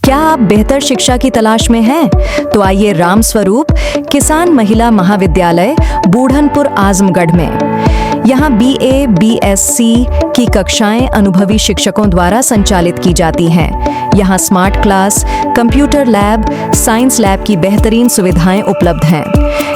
क्या आप बेहतर शिक्षा की तलाश में हैं? तो आइए राम स्वरूप किसान महिला महाविद्यालय बूढ़नपुर आजमगढ़ में। यहाँ BA, BSc की कक्षाएं अनुभवी शिक्षकों द्वारा संचालित की जाती हैं। यहाँ smart class, computer lab, science lab की बेहतरीन सुविधाएं उपलब्ध हैं।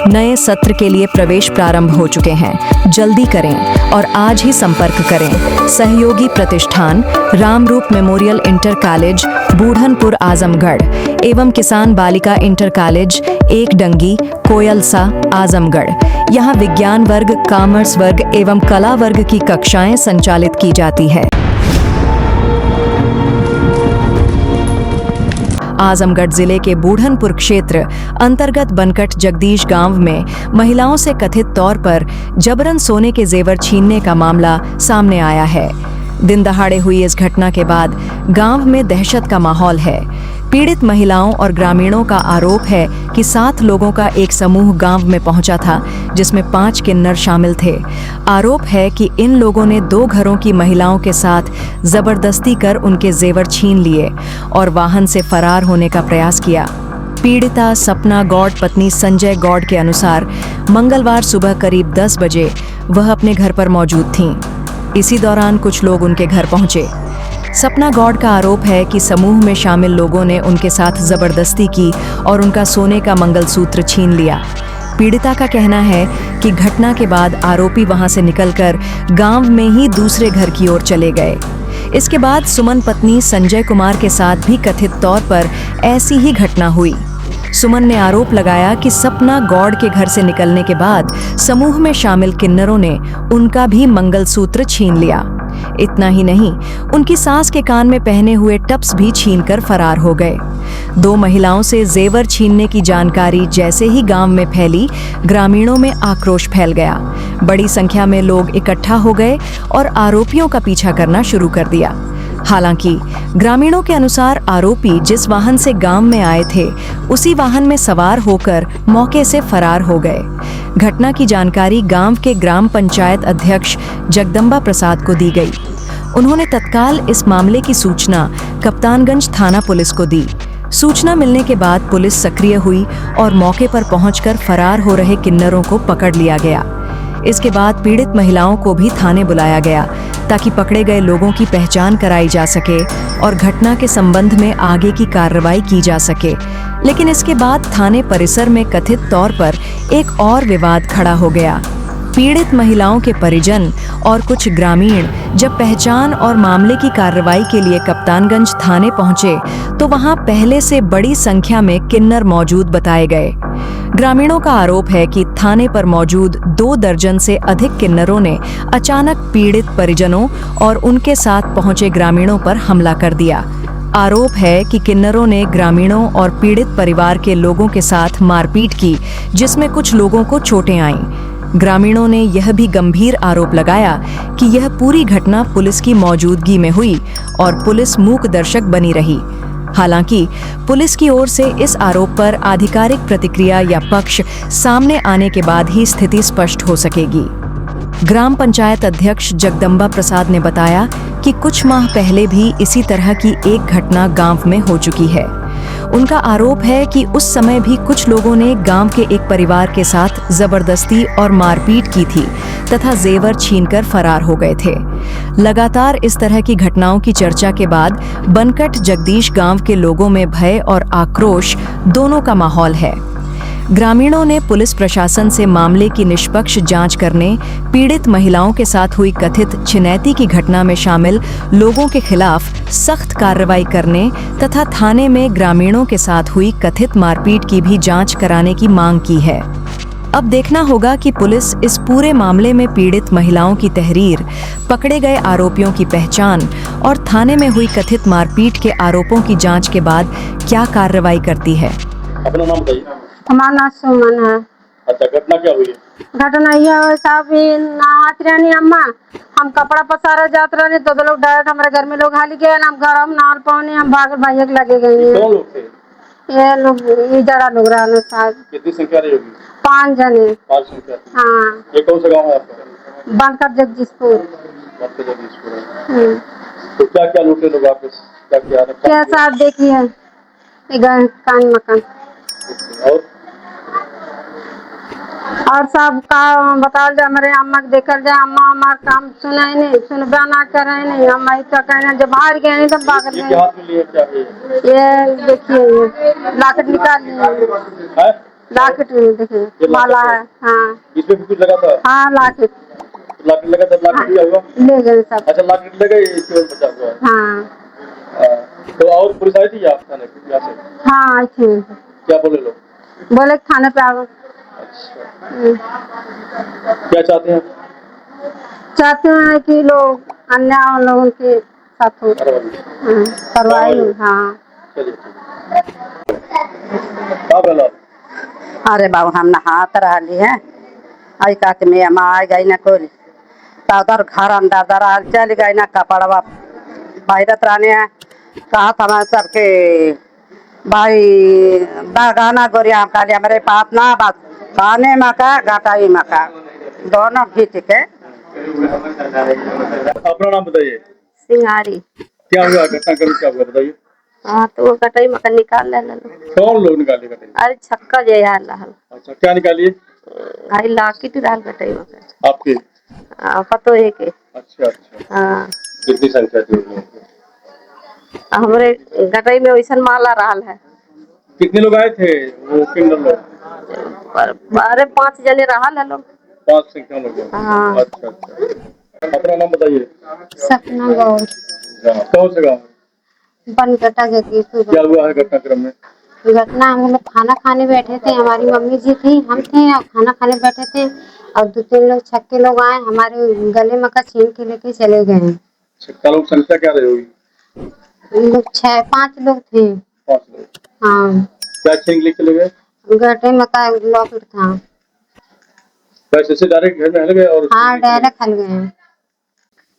नए सत्र के लिए प्रवेश प्रारंभ हो चुके हैं। जल्दी करें और आज ही संपर्क करें। सहयोगी प्रतिष्ठान Ramroop memorial inter college Budhanpur Azamgarh एवं किसान बालिका इंटर कॉलेज एक डंगी कोयलसा आजमगढ़। यहाँ विज्ञान वर्ग, कॉमर्स वर्ग एवं कला वर्ग की कक्षाएं संचालित की जाती है। आजमगढ़ जिले के बूढ़नपुर क्षेत्र अंतर्गत बनकट जगदीश गांव में महिलाओं से कथित तौर पर जबरन सोने के जेवर छीनने का मामला सामने आया है। दिन दहाड़े हुई इस घटना के बाद गांव में दहशत का माहौल है। पीड़ित महिलाओं और ग्रामीणों का आरोप है कि 7 लोगों का एक समूह गांव में पहुंचा था, जिसमें 5 किन्नर शामिल थे। आरोप है कि इन लोगों ने 2 घरों की महिलाओं के साथ जबरदस्ती कर उनके जेवर छीन लिए और वाहन से फरार होने का प्रयास किया। पीड़िता सपना गौड़ पत्नी संजय गौड़ के अनुसार मंगलवार सुबह करीब 10 बजे वह अपने घर पर मौजूद थीं। इसी दौरान कुछ लोग उनके घर पहुंचे। सपना गौड़ का आरोप है कि समूह में शामिल लोगों ने उनके साथ जबरदस्ती की और उनका सोने का मंगलसूत्र छीन लिया। पीड़िता का कहना है कि घटना के बाद आरोपी वहां से निकलकर गांव में ही दूसरे घर की ओर चले गए। इसके बाद सुमन पत्नी संजय कुमार के साथ भी कथित तौर पर ऐसी ही घटना हुई। सुमन ने आरोप लगाया कि सपना गौड़ के घर से निकलने के बाद समूह में शामिल किन्नरों ने उनका भी मंगलसूत्र छीन लिया। इतना ही नहीं, उनकी सास के कान में पहने हुए टप्स भी छीनकर फरार हो गए। 2 महिलाओं से जेवर छीनने की जानकारी जैसे ही गांव में फैली, ग्रामीणों में आक्रोश फैल गया। बड़ी संख्या में लोग इकट्ठा हो गए और आरोपियों का पीछा करना शुरू कर दिया। हालांकि ग्रामीणों के अनुसार आरोपी जिस वाहन से गांव में आए थे, उसी वाहन में सवार होकर मौके से फरार हो गए। घटना की जानकारी गांव के ग्राम पंचायत अध्यक्ष जगदम्बा प्रसाद को दी गई। उन्होंने तत्काल इस मामले की सूचना कप्तानगंज थाना पुलिस को दी। सूचना मिलने के बाद पुलिस सक्रिय हुई और मौके पर पहुंचकर फरार हो रहे किन्नरों को पकड़ लिया गया। इसके बाद पीड़ित महिलाओं को भी थाने बुलाया गया ताकि पकड़े गए लोगों की पहचान कराई जा सके और घटना के संबंध में आगे की कार्रवाई की जा सके। लेकिन इसके बाद थाने परिसर में कथित तौर पर एक और विवाद खड़ा हो गया। पीड़ित महिलाओं के परिजन और कुछ ग्रामीण जब पहचान और मामले की कार्रवाई के लिए कप्तानगंज थाने पहुंचे तो वहां पहले से बड़ी संख्या में किन्नर मौजूद बताए गए। ग्रामीणों का आरोप है कि थाने पर मौजूद 2 दर्जन से अधिक किन्नरों ने अचानक पीड़ित परिजनों और उनके साथ पहुंचे ग्रामीणों पर हमला कर दिया। आरोप है कि किन्नरों ने ग्रामीणों और पीड़ित परिवार के लोगों के साथ मारपीट की, जिसमें कुछ लोगों को चोटें आईं। ग्रामीणों ने यह भी गंभीर आरोप लगाया कि यह पूरी घटना पुलिस की मौजूदगी में हुई और पुलिस मूक दर्शक बनी रही। हालांकि पुलिस की ओर से इस आरोप पर आधिकारिक प्रतिक्रिया या पक्ष सामने आने के बाद ही स्थिति स्पष्ट हो सकेगी। ग्राम पंचायत अध्यक्ष जगदम्बा प्रसाद ने बताया कि कुछ माह पहले भी इसी तरह की एक घटना गांव में हो चुकी है। उनका आरोप है कि उस समय भी कुछ लोगों ने गांव के एक परिवार के साथ जबरदस्ती और मारपीट की थी तथा जेवर छीनकर फरार हो गए थे। लगातार इस तरह की घटनाओं की चर्चा के बाद बनकट जगदीश गांव के लोगों में भय और आक्रोश दोनों का माहौल है। ग्रामीणों ने पुलिस प्रशासन से मामले की निष्पक्ष जांच करने, पीड़ित महिलाओं के साथ हुई कथित छिनैती की घटना में शामिल लोगों के खिलाफ सख्त कार्रवाई करने तथा थाने में ग्रामीणों के साथ हुई कथित मारपीट की भी जांच कराने की मांग की है। अब देखना होगा कि पुलिस इस पूरे मामले में पीड़ित महिलाओं की तहरीर, पकड़े गए आरोपियों की पहचान और थाने में हुई कथित मारपीट के आरोपों की जांच के बाद क्या कार्रवाई करती है। अपना नाम बताइए। हमारा नाम सुमन है। अच्छा, घटना क्या हुई है? घटना यह है साहब, नाच रही अम्मा, हम कपड़ा पसारा जात रहे तो 2 लोग डायरेक्ट हमारे घर में लोग हाली गए, हम घर हम नाल पाने हम भाग भाइयों के लगे गए। कौन लोग थे? ये लोग ये जरा लोग रहा साहब। कितनी संख्या रही होगी? 5 जने। 5 संख्या। हाँ। ये कौन सा गांव है आपका? बनकर जगदीशपुर। बनकर जगदीशपुर। तो क्या क्या लूटे लोग आपके? क्या साहब देखिए, ये गए कान मकान और सब का बताल जाए हमारे अम्मा के देखल जाए। अम्मा हमार काम सुनाई नहीं, सुनबा ना करे नहीं। हम आई तो कहना जब बाहर गए नहीं तब भाग ये गए। क्या हाथ में लिए क्या है ये देखिए ये लाकेट निकाल लिए, है? लाकेट देखिए ये माला लाकेट है। हाँ इसमें भी कुछ लगा था? हाँ लाकेट लाकेट लगा था, लाकेट लिया हुआ? ले गए सब। अच्छा लाकेट लगा, ये केवल बचा हुआ है। हाँ हाँ। तो और पुलिस आई थी आप थाने पे यहाँ से? हाँ आई थी। क्या बोले लोग? बोले थाने पे आओ। अच्छा क्या चाहते हैं? चाहते हैं कि लोग अन्याय उन लोगों के साथ हो कार्रवाई हो। हाँ चलिए क्या बोला? अरे बाबू हम नहात रही है आई का में हम आ गई ना कुल तो उधर घर अंदर दरार चल गई ना कपड़वा बहरत रहने है कहा था मैं सबके भाई गाना गोरिया काली हमारे पास ना बस खाने मका घटाई मका दोनों खींच के। अपना नाम बताइए। सिंगारी। क्या हुआ घटनाक्रम, क्या हुआ बताइए। हाँ तो वो कटाई मका निकाल ले लो। कौन लोग निकाले कटाई? अरे छक्का जे यार लहल अच्छा क्या निकालिए? आई लाकिट डाल कटाई मका आपके? पतो है के। अच्छा अच्छा। हाँ कितनी संख्या थी उन लोगों की? हमारे गटाई में वैसा माला रहल है। कितने लोग आए थे वो किन्नर लोग? अरे 5 जने रहल है लोग। 5 संख्या लोग हैं। हाँ। अच्छा अच्छा। अपना नाम बताइए। सपना गौर कौन से गाँव? बनगटा जगदीश। क्या हुआ है घटनाक्रम में? घटना हम लोग खाना खाने बैठे थे, हमारी मम्मी जी थी, हम थे और खाना खाने बैठे थे और 2-3 लोग छक्के लोग आए हमारे गले में का छीन के लेके चले गए। छक्का लोग संख्या क्या रही होगी? लोग 6-5 लोग थे। 5 लोग। हाँ क्या छीन के चले गए? गटे में का लॉकेट था। पैसे से डायरेक्ट घर में हल गए और हाँ डायरेक्ट हल गए।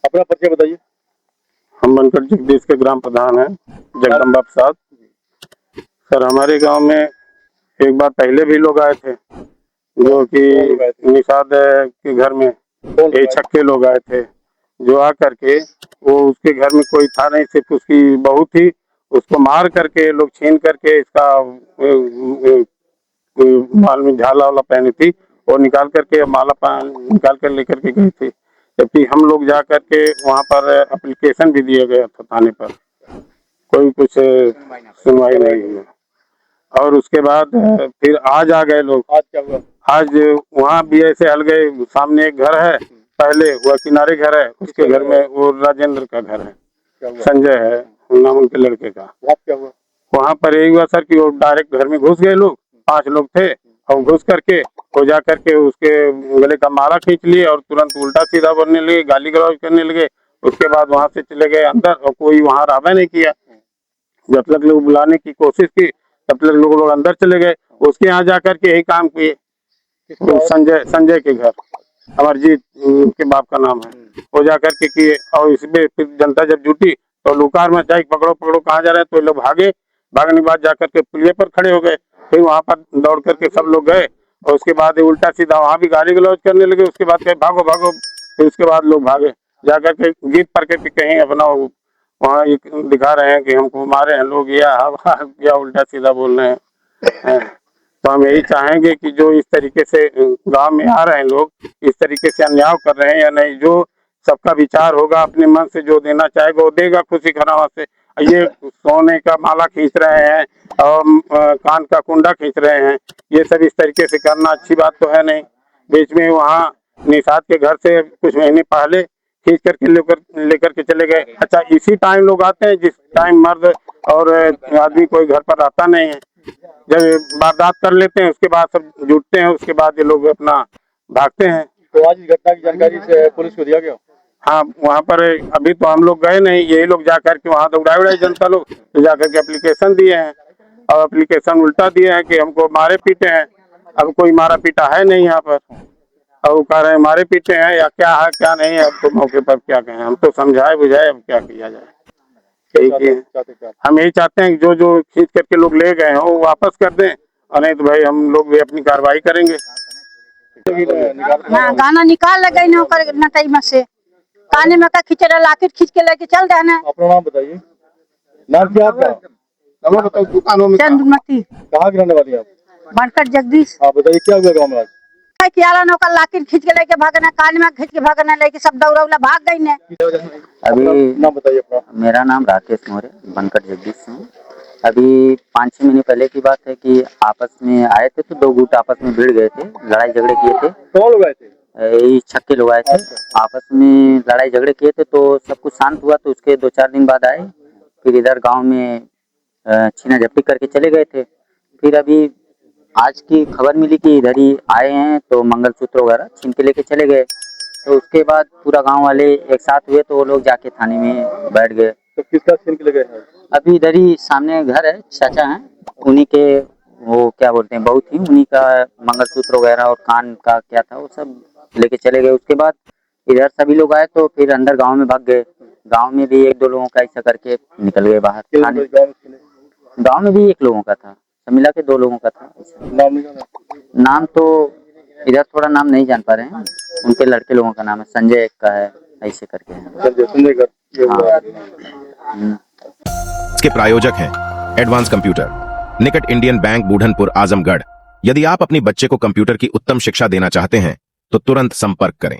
अपना परिचय बताइए। हम बनकर जगदीश के ग्राम प्रधान हैं जगदम्बा प्रसाद। सर हमारे गांव में एक बार पहले भी लोग आए थे जो कि निषाद के घर में यही छक्के लोग आए थे जो आ करके वो उसके घर में कोई था नहीं, सिर्फ उसकी बहू थी, उसको मार करके लोग छीन करके इसका बाल में झाला वाला पहनी थी और निकाल करके माला निकाल कर लेकर के गई थी। जबकि हम लोग जा करके वहाँ पर एप्लीकेशन भी दिया गया था थाने पर, कोई कुछ सुनवाई नहीं हुई। और उसके बाद फिर आज आ गए लोग। आज क्या हुआ? आज वहाँ भी ऐसे हल गए, सामने एक घर है, पहले वह किनारे घर है, उसके घर में वो राजेंद्र का घर है, संजय है नाम उनके लड़के का। वहाँ क्या हुआ? वहाँ पर यही हुआ सर कि वो डायरेक्ट घर में घुस गए लोग, 5 लोग थे और घुस करके वो जा करके उसके गले का माला खींच लिए और तुरंत उल्टा सीधा बोलने लगे, गाली गलौज करने लगे। उसके बाद वहाँ से चले गए अंदर और कोई वहाँ रहबा नहीं किया। जब तक लोग बुलाने की कोशिश की तब तक लोग अंदर चले गए। उसके यहाँ जा करके यही काम किए, संजय के घर, अमरजीत के बाप का नाम है, वो जा करके किए। और इसमें फिर जनता जब जुटी तो लुकार में जाए पकड़ो पकड़ो कहाँ जा रहे हैं, तो लोग भागे। भागने के बाद जाकर के पुलिया पर खड़े हो गए। फिर वहाँ पर दौड़ करके सब लोग गए और उसके बाद उल्टा सीधा वहाँ भी गाली गलौज करने लगे। उसके बाद कहे भागो भागो, फिर उसके बाद लोग भागे। जाकर के गीत पढ़ के कहीं अपना वहाँ दिखा रहे हैं कि हमको मारे हैं लोग या उल्टा सीधा बोल रहे हैं। तो हम यही चाहेंगे कि जो इस तरीके से गांव में आ रहे हैं लोग, इस तरीके से अन्याय कर रहे हैं या नहीं, जो सबका विचार होगा अपने मन से जो देना चाहेगा वो देगा खुशी खरामा से। ये सोने का माला खींच रहे हैं और कान का कुंडा खींच रहे हैं, ये सब इस तरीके से करना अच्छी बात तो है नहीं। बीच में वहाँ निषाद के घर से कुछ महीने पहले खींच करके लेकर के चले गए। अच्छा इसी टाइम लोग आते हैं जिस टाइम मर्द और आदमी कोई घर पर रहता नहीं है, जब वारदात कर लेते हैं उसके बाद सब जुटते हैं, उसके बाद ये लोग अपना भागते हैं। तो आज इस घटना की जानकारी से पुलिस को दिया गया? हाँ वहाँ पर अभी तो हम लोग गए नहीं, यही लोग जाकर के वहाँ तो उड़ाई जनता लोग तो जाकर के एप्लीकेशन दिए हैं और एप्लीकेशन उल्टा दिए हैं कि हमको मारे पीटे हैं। अब कोई मारा पीटा है नहीं यहाँ पर और वो कह रहे हैं मारे पीटे हैं या क्या है क्या नहीं है। अब तो मौके पर क्या कहें, हम तो समझाए बुझाए, अब क्या किया जाए। हम यही चाहते हैं कि जो जो खींच करके लोग ले गए हैं वो वापस कर दें और नहीं तो भाई हम लोग भी अपनी कार्रवाई करेंगे। हाँ गाना निकाल लगे नटई में से काने में का खींचे लाकेट खींच के लेके चल जाना। अपना नाम बताइए। नाम क्या आपका? हमें बताओ दुकानों में चंद्रमती कहाँ की रहने वाली हैं आप? बनकर जगदीश आप बताइए क्या हुआ गाँव में आज? कियाला नौकर लाकिन खींच के लेके भागने, कान में खींच के भागने लेके सब दौड़ा भाग गई ने। अभी नाम बताइए अपना। मेरा नाम राकेश मौर्य, बनकर जगदीश से हूँ। अभी 5-6 महीने पहले की बात है कि आपस में आए थे तो 2 गुट आपस में भिड़ गए थे, लड़ाई झगड़े किए थे। कौन लोग आए थे? यही छक्के लोग आए थे, आपस में लड़ाई झगड़े किए थे तो सब कुछ शांत हुआ। तो उसके 2-4 दिन बाद आए, फिर इधर गांव में छीना झपटी करके चले गए थे। फिर अभी आज की खबर मिली कि इधर ही आए हैं तो मंगलसूत्र वगैरह छीन के लेके चले गए। तो उसके बाद पूरा गांव वाले एक साथ हुए तो वो लोग जाके थाने में बैठ गए। तो किसका छीन के ले गए हैं? अभी इधर ही सामने घर है, चाचा हैं, उन्हीं के वो क्या बोलते हैं बहुत ही, उन्हीं का मंगलसूत्र वगैरह और कान का क्या था वो सब लेके चले गए। उसके बाद इधर सभी लोग आए तो फिर अंदर गांव में भाग गए। गांव में भी 1-2 लोगों का ऐसा करके निकल गए बाहर। थाने गांव में भी 1 लोगों का था, सब मिला के 2 लोगों का था। नाम नहीं जाना? नाम तो इधर थोड़ा नाम नहीं जान पा रहे हैं, उनके लड़के लोगों का नाम है, संजय एक का है, ऐसे करके है। संजय कर ये हुआ। इसके प्रायोजक हैं एडवांस कंप्यूटर, निकट इंडियन बैंक, बूढ़नपुर, आजमगढ़। यदि आप अपनी बच्चे को कंप्यूटर की उत्तम शिक्षा देना चाहते हैं तो तुरंत संपर्क करें।